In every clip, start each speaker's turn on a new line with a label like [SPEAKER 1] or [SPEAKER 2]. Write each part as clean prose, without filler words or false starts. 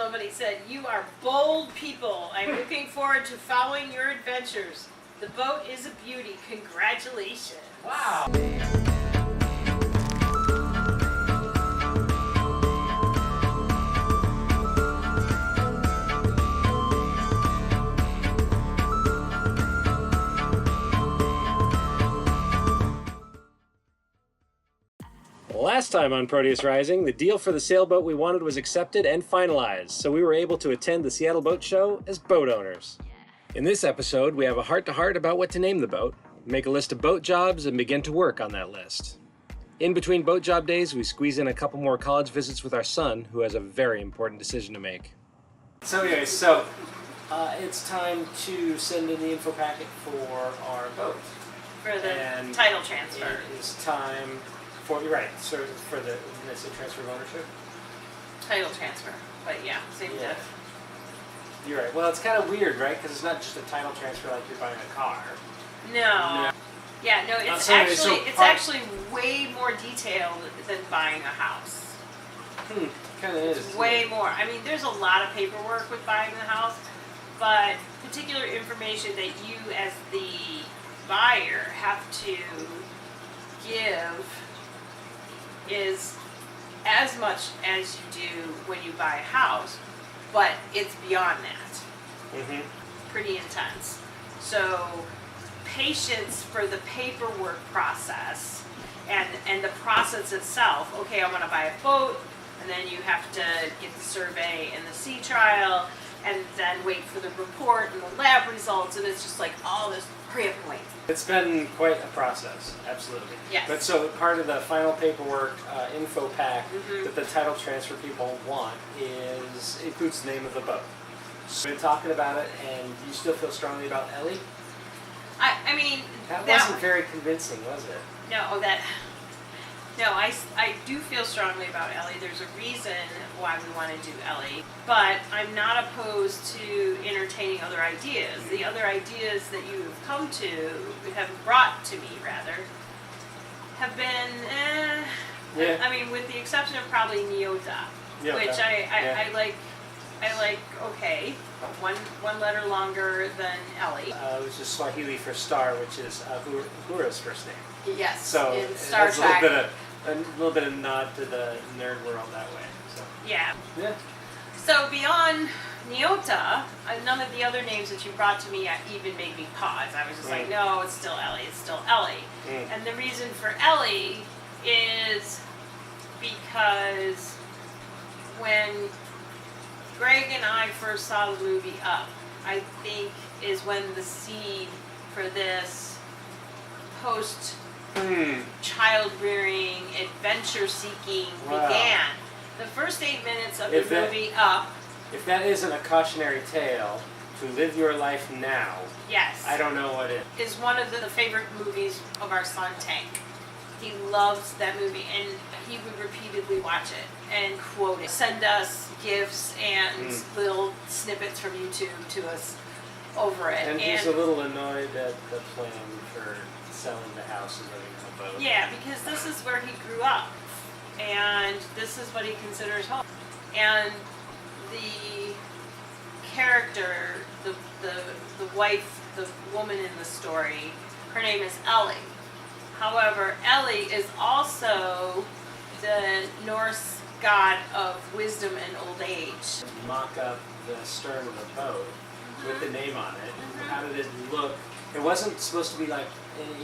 [SPEAKER 1] Somebody said, "You are bold people. I'm looking forward to following your adventures. The boat is a beauty. Congratulations."
[SPEAKER 2] Wow.
[SPEAKER 3] Last time on Proteus Rising, the deal for the sailboat we wanted was accepted and finalized, so we were able to attend the Seattle Boat Show as boat owners. In this episode, we have a heart-to-heart about what to name the boat, make a list of boat jobs, and begin to work on that list. In between boat job days, we squeeze in a couple more college visits with our son, who has a very important decision to make.
[SPEAKER 2] So anyways, it's time to send in the info packet for our boat.
[SPEAKER 1] For the title transfer.
[SPEAKER 2] It is time for, you're right, so for the transfer of ownership?
[SPEAKER 1] Title transfer, but yeah, same diff.
[SPEAKER 2] You're right. Well, it's kind of weird, right? Because it's not just a title transfer like you're buying a car.
[SPEAKER 1] No. Yeah, no, it's actually way more detailed than buying a house.
[SPEAKER 2] Kind of is.
[SPEAKER 1] It's way more. I mean, there's a lot of paperwork with buying the house, but particular information that you as the buyer have to give is as much as you do when you buy a house, but it's beyond that. Pretty intense. So patience for the paperwork process and the process itself. Okay, I want to buy a boat, and then you have to get the survey and the sea trial, and then wait for the report and the lab results, and it's just like all this hurry up and wait.
[SPEAKER 2] It's been quite a process, absolutely.
[SPEAKER 1] Yes.
[SPEAKER 2] But so part of the final paperwork info pack that the title transfer people want includes the name of the boat. So we've been talking about it, and you still feel strongly about Ellie?
[SPEAKER 1] I mean,
[SPEAKER 2] that wasn't very convincing, was it?
[SPEAKER 1] No, I do feel strongly about Ellie. There's a reason why we want to do Ellie, but I'm not opposed to entertaining other ideas. The other ideas that you have brought to me, have been, I mean, with the exception of probably Nyota, which I like. I like, okay, one letter longer than Ellie.
[SPEAKER 2] Which is Swahili for star, which is Uhura's first name.
[SPEAKER 1] Yes,
[SPEAKER 2] so
[SPEAKER 1] in Star Trek.
[SPEAKER 2] A little bit of nod to the nerd world that way. So.
[SPEAKER 1] Yeah. So beyond Nyota, none of the other names that you brought to me even made me pause. I was just like, no, it's still Ellie, it's still Ellie. And the reason for Ellie is because when Greg and I first saw the movie Up, I think is when the seed for this post-child-rearing, adventure-seeking began. The first 8 minutes of the movie Up.
[SPEAKER 2] If that isn't a cautionary tale to live your life now,
[SPEAKER 1] yes,
[SPEAKER 2] I don't know what
[SPEAKER 1] is one of the favorite movies of our son Tank. He loves that movie, and he would repeatedly watch it and quote it, send us gifts and little snippets from YouTube to us over it.
[SPEAKER 2] And he's a little annoyed at the plan for selling the house and living in a boat.
[SPEAKER 1] Yeah, because this is where he grew up, and this is what he considers home. And the character, the wife, the woman in the story, her name is Ellie. However, Ellie is also the Norse god of wisdom and old age.
[SPEAKER 2] Mock up the stern of the boat with the name on it. How did it look? It wasn't supposed to be like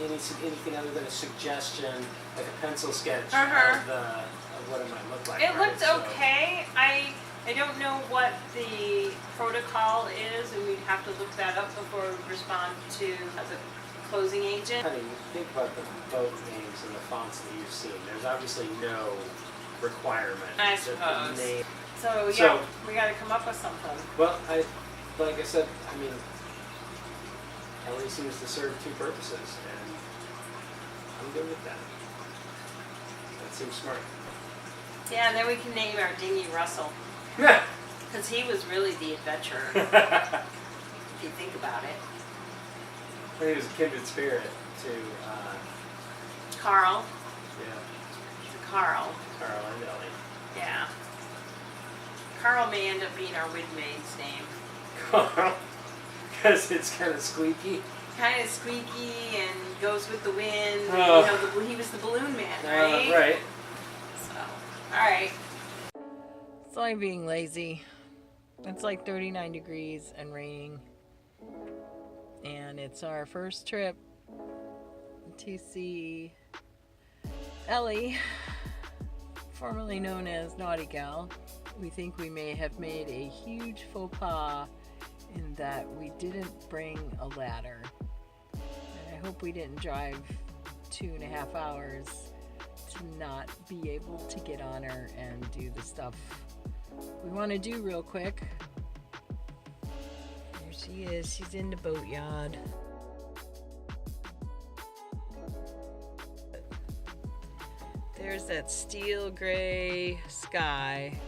[SPEAKER 2] anything other than a suggestion, like a pencil sketch of what it might look like.
[SPEAKER 1] It looked okay. I don't know what the protocol is, and we'd have to look that up before we respond to the closing agent.
[SPEAKER 2] Honey, think about the boat names and the fonts that you've seen. There's obviously no requirement.
[SPEAKER 1] I suppose. So we got to come up with something.
[SPEAKER 2] Well, like I said, I mean, Ellie seems to serve two purposes, and I'm good with that. That seems smart.
[SPEAKER 1] Yeah, and then we can name our dinghy Russell. Because he was really the adventurer, if you think about it.
[SPEAKER 2] He was a kindred spirit to
[SPEAKER 1] Carl.
[SPEAKER 2] Yeah.
[SPEAKER 1] Carl
[SPEAKER 2] and Ellie.
[SPEAKER 1] Yeah. Carl may end up being our windmaid's name.
[SPEAKER 2] Carl, because it's kind of squeaky.
[SPEAKER 1] Kind of squeaky and goes with the wind.
[SPEAKER 2] Oh.
[SPEAKER 1] You know, he was the balloon man, right?
[SPEAKER 2] Right.
[SPEAKER 1] So, all right. It's only being lazy. It's like 39 degrees and raining. And it's our first trip to see Ellie, formerly known as Naughty Gal. We think we may have made a huge faux pas in that we didn't bring a ladder. And I hope we didn't drive 2.5 hours to not be able to get on her and do the stuff we want to do real quick. There she is. She's in the boatyard. There's that steel gray sky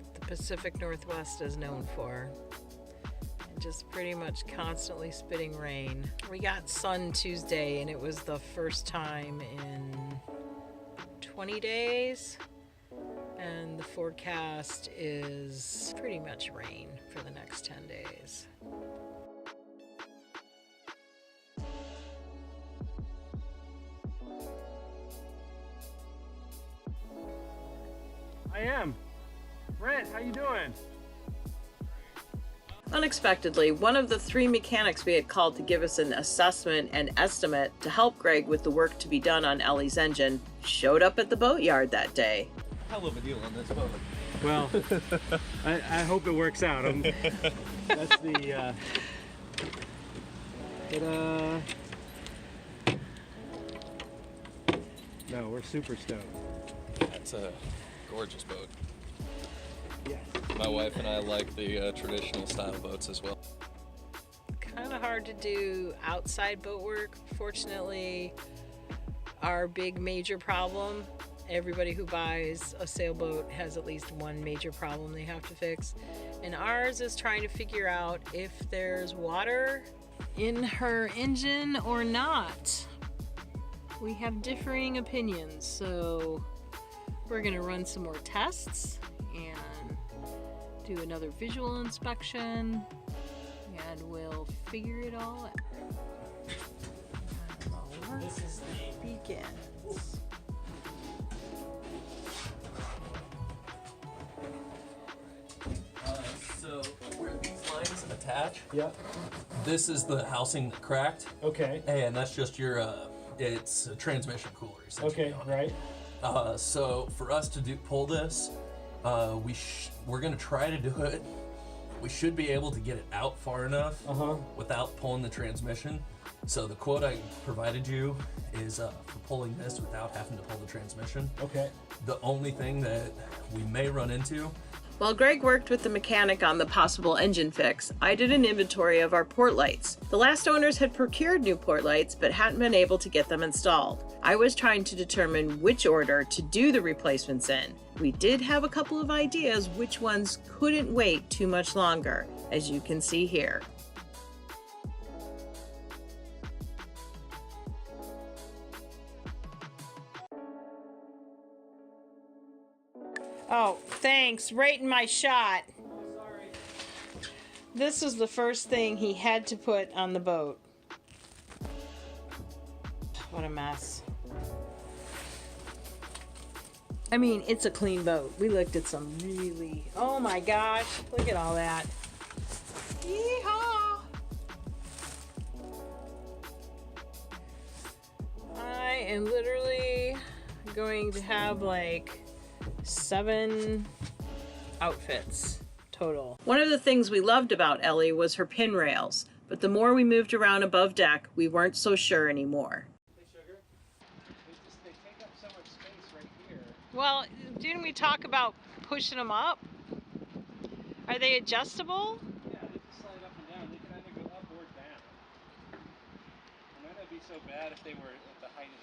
[SPEAKER 1] that the Pacific Northwest is known for. And just pretty much constantly spitting rain. We got sun Tuesday and it was the first time in 20 days. And the forecast is pretty much rain for the next 10 days.
[SPEAKER 3] I am. Brent, how you doing?
[SPEAKER 1] Unexpectedly, one of the 3 mechanics we had called to give us an assessment and estimate to help Greg with the work to be done on Ellie's engine showed up at the boatyard that day.
[SPEAKER 4] Hell of a deal on this boat.
[SPEAKER 3] Well, I hope it works out. That's the ta-da. No, we're super stoked.
[SPEAKER 4] That's a gorgeous boat.
[SPEAKER 3] Yes.
[SPEAKER 4] My wife and I like the traditional style boats as well.
[SPEAKER 1] Kind of hard to do outside boat work. Fortunately, our big major problem, everybody who buys a sailboat has at least one major problem they have to fix. And ours is trying to figure out if there's water in her engine or not. We have differing opinions, so we're gonna run some more tests and do another visual inspection, and we'll figure it all out.
[SPEAKER 2] This is the
[SPEAKER 1] Begins.
[SPEAKER 4] So where these lines attach,
[SPEAKER 2] yeah.
[SPEAKER 4] this is the housing that cracked,
[SPEAKER 2] Okay.
[SPEAKER 4] and that's just your it's a transmission cooler. essentially
[SPEAKER 2] Okay.
[SPEAKER 4] on it.
[SPEAKER 2] Right.
[SPEAKER 4] So for us to pull this, we're gonna try to do it. We should be able to get it out far enough without pulling the transmission. So the quote I provided you is for pulling this without having to pull the transmission.
[SPEAKER 2] Okay.
[SPEAKER 4] The only thing that we may run into.
[SPEAKER 1] While Greg worked with the mechanic on the possible engine fix, I did an inventory of our port lights. The last owners had procured new port lights but hadn't been able to get them installed. I was trying to determine which order to do the replacements in. We did have a couple of ideas which ones couldn't wait too much longer, as you can see here. Oh, thanks. Right in my shot.
[SPEAKER 2] Sorry.
[SPEAKER 1] This was the first thing he had to put on the boat. What a mess. I mean, it's a clean boat. We looked at some really... Oh my gosh. Look at all that. Yeehaw! I am literally going to have like 7 outfits total. One of the things we loved about Ellie was her pin rails, but the more we moved around above deck, we weren't so sure anymore.
[SPEAKER 2] Hey, sugar. They take up so much space right here.
[SPEAKER 1] Well, didn't we talk about pushing them up? Are they adjustable?
[SPEAKER 2] Yeah, they just slide up and down. They can either go up or down. It might not be so bad if they were at the height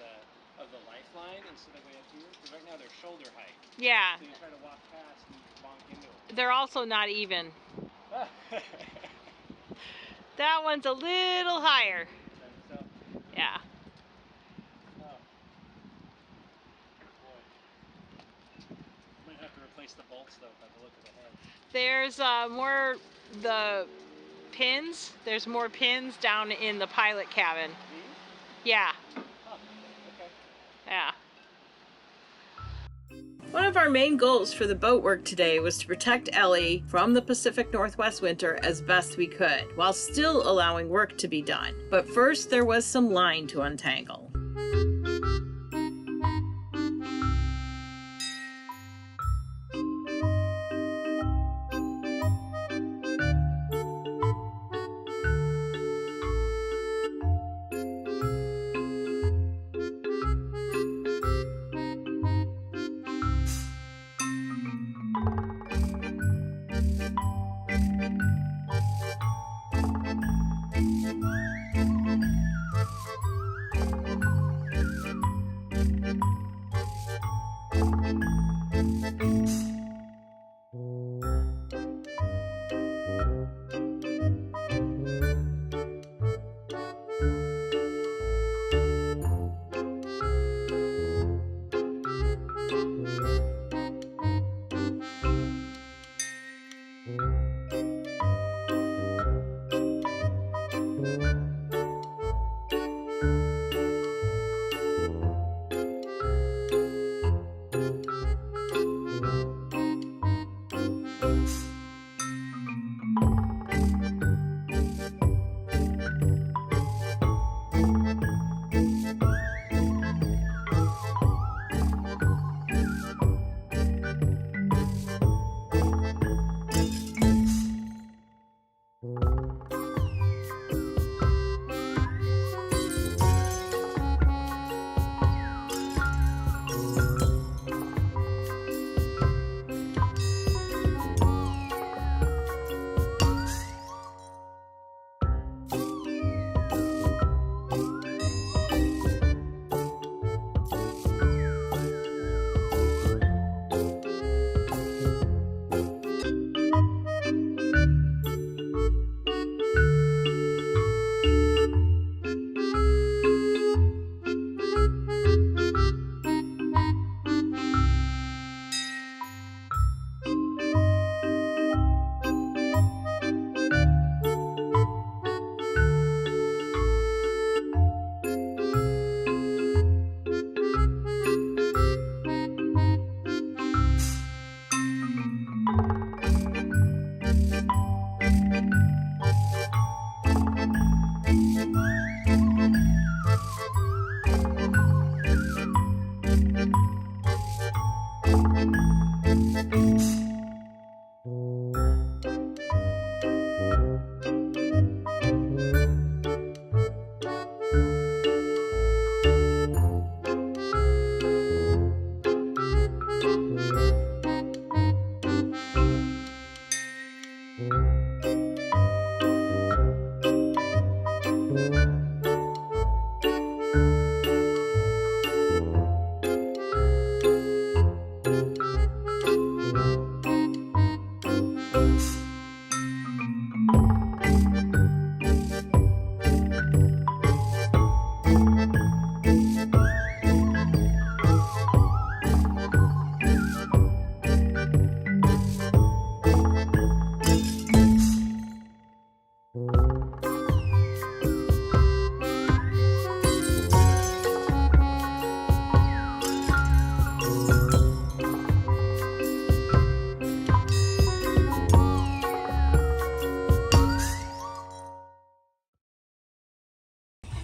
[SPEAKER 2] of the lifeline instead of way up here. Because right now they're shoulder height.
[SPEAKER 1] Yeah.
[SPEAKER 2] So you try to walk past and bonk into them.
[SPEAKER 1] They're also not even. That one's a little higher.
[SPEAKER 2] So,
[SPEAKER 1] Yeah.
[SPEAKER 2] oh. Boy. Might have to replace replace the bolts though by the look of the head.
[SPEAKER 1] There's more the pins. There's more pins down in the pilot cabin. Yeah.
[SPEAKER 2] Oh, okay.
[SPEAKER 1] Yeah. One of our main goals for the boat work today was to protect Ellie from the Pacific Northwest winter as best we could, while still allowing work to be done. But first, there was some line to untangle.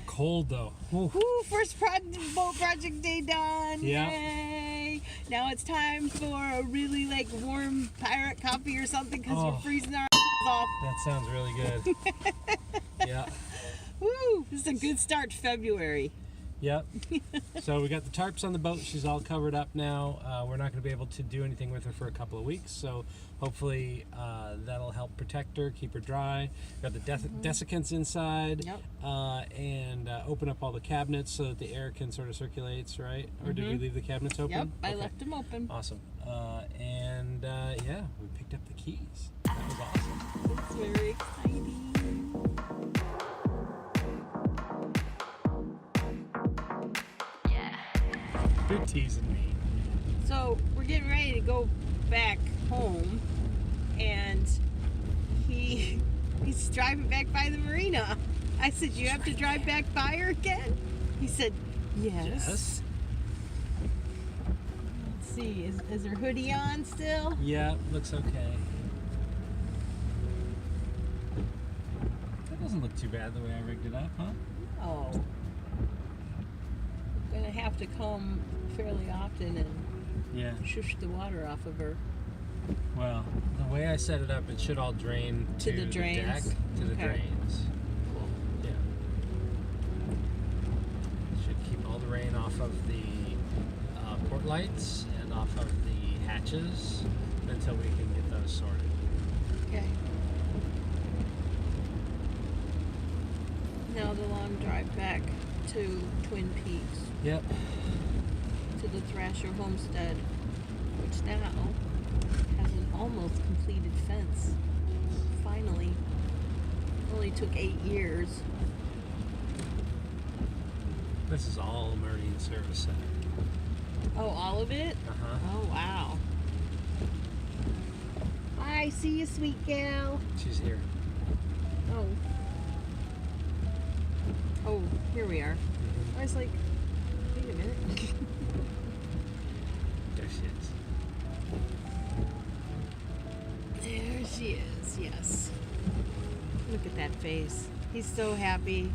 [SPEAKER 3] Cold though. Ooh.
[SPEAKER 1] Woo, first boat project day done.
[SPEAKER 3] Yeah.
[SPEAKER 1] Yay. Now it's time for a really like warm pirate coffee or something because we're freezing our off.
[SPEAKER 3] That sounds really good. Yeah.
[SPEAKER 1] Woo, this is a good start to February.
[SPEAKER 3] Yep. So we got the tarps on the boat. She's all covered up now. We're not going to be able to do anything with her for a couple of weeks. So hopefully that'll help protect her, keep her dry. Got the desiccants inside.
[SPEAKER 1] Yep.
[SPEAKER 3] And open up all the cabinets so that the air can sort of circulates, right? Or did we leave the cabinets open?
[SPEAKER 1] Yep, I left them open.
[SPEAKER 3] Awesome. Yeah, we picked up the keys. That was awesome.
[SPEAKER 1] It's very exciting.
[SPEAKER 3] You're teasing me.
[SPEAKER 1] So we're getting ready to go back home, and he's driving back by the marina. I said, "You have to drive back by her again?" He said, "Yes."
[SPEAKER 3] Yes.
[SPEAKER 1] Let's see, is her hoodie on still?
[SPEAKER 3] Yeah, looks okay. That doesn't look too bad the way I rigged it up, huh?
[SPEAKER 1] Oh. I'm gonna have to come fairly often and
[SPEAKER 3] Yeah.
[SPEAKER 1] shush the water off of her.
[SPEAKER 3] Well, the way I set it up, it should all drain
[SPEAKER 1] To the
[SPEAKER 3] deck,
[SPEAKER 1] drains?
[SPEAKER 3] to the
[SPEAKER 1] Okay.
[SPEAKER 3] drains.
[SPEAKER 1] Cool.
[SPEAKER 3] Yeah. Should keep all the rain off of the port lights and off of the hatches until we can get those sorted.
[SPEAKER 1] Okay. Now the long drive back to Twin Peaks,
[SPEAKER 3] Yep.
[SPEAKER 1] to the Thrasher homestead, which now has an almost completed fence. Finally. Only took 8 years.
[SPEAKER 3] This is all Marine Service Center.
[SPEAKER 1] Oh, all of it?
[SPEAKER 3] Uh-huh.
[SPEAKER 1] Oh, wow. Bye, see you, sweet gal.
[SPEAKER 3] She's here.
[SPEAKER 1] Oh. Oh, here we are. I was like, wait a minute.
[SPEAKER 3] There she is.
[SPEAKER 1] There she is, yes. Look at that face. He's so happy.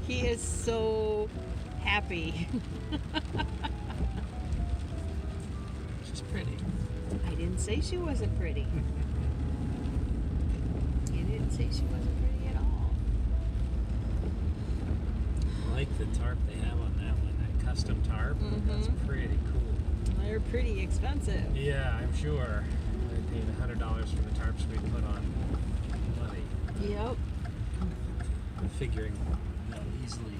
[SPEAKER 1] He is so happy.
[SPEAKER 3] She's pretty.
[SPEAKER 1] I didn't say she wasn't pretty. You didn't say she wasn't pretty at all.
[SPEAKER 3] I like the tarp they have on that one, that custom tarp. That's pretty cool.
[SPEAKER 1] They're pretty expensive.
[SPEAKER 3] Yeah, I'm sure. I paid $100 for the tarps we put on money.
[SPEAKER 1] Yep.
[SPEAKER 3] I'm figuring they'll easily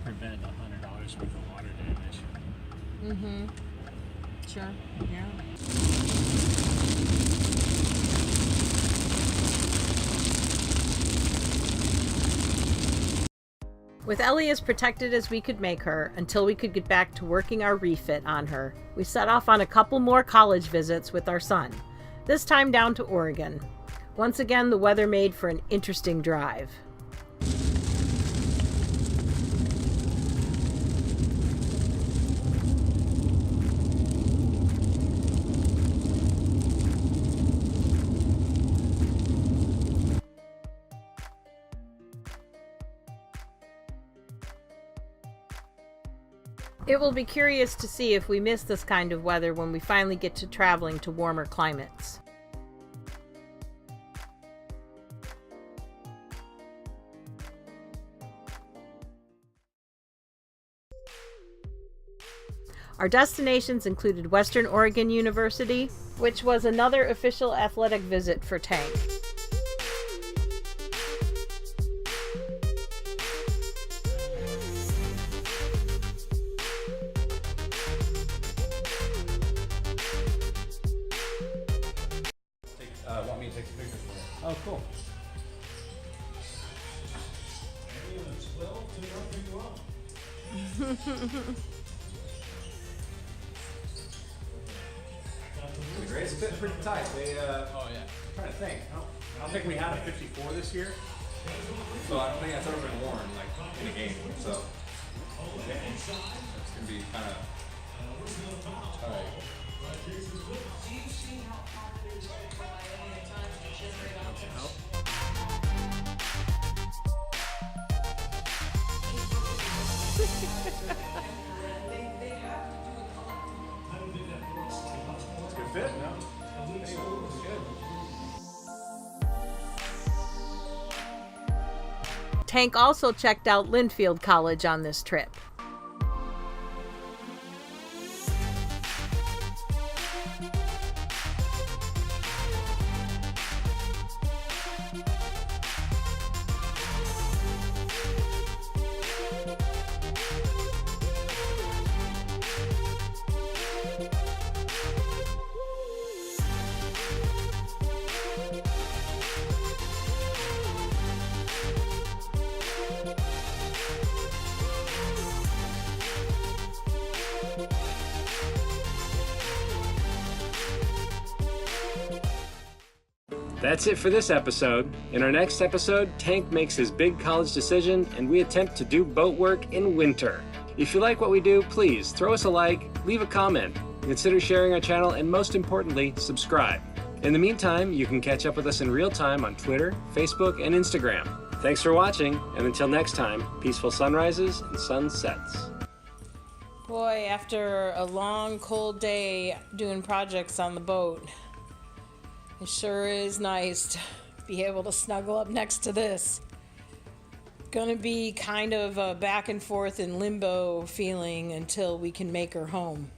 [SPEAKER 3] prevent $100 worth of water damage.
[SPEAKER 1] Mm-hmm. Sure. Yeah. With Ellie as protected as we could make her until we could get back to working our refit on her, we set off on a couple more college visits with our son, this time down to Oregon. Once again, the weather made for an interesting drive. It will be curious to see if we miss this kind of weather when we finally get to traveling to warmer climates. Our destinations included Western Oregon University, which was another official athletic visit for Tank.
[SPEAKER 5] Want me to take a picture for you?
[SPEAKER 3] Oh, cool.
[SPEAKER 5] The grade's fit pretty tight. They,
[SPEAKER 4] Oh yeah.
[SPEAKER 5] I'm trying to think. I don't think we had a 54 this year. So I don't think that's ever been worn, like, in a game. So, it's going to be kind of tight. It's a good fit, no? It's good.
[SPEAKER 1] Tank also checked out Linfield College on this trip.
[SPEAKER 3] That's it for this episode. In our next episode, Tank makes his big college decision and we attempt to do boat work in winter. If you like what we do, please throw us a like, leave a comment, consider sharing our channel, and most importantly, subscribe. In the meantime, you can catch up with us in real time on Twitter, Facebook, and Instagram. Thanks for watching, and until next time, peaceful sunrises and sunsets.
[SPEAKER 1] Boy, after a long, cold day doing projects on the boat, it sure is nice to be able to snuggle up next to this. It's gonna be kind of a back and forth in limbo feeling until we can make her home.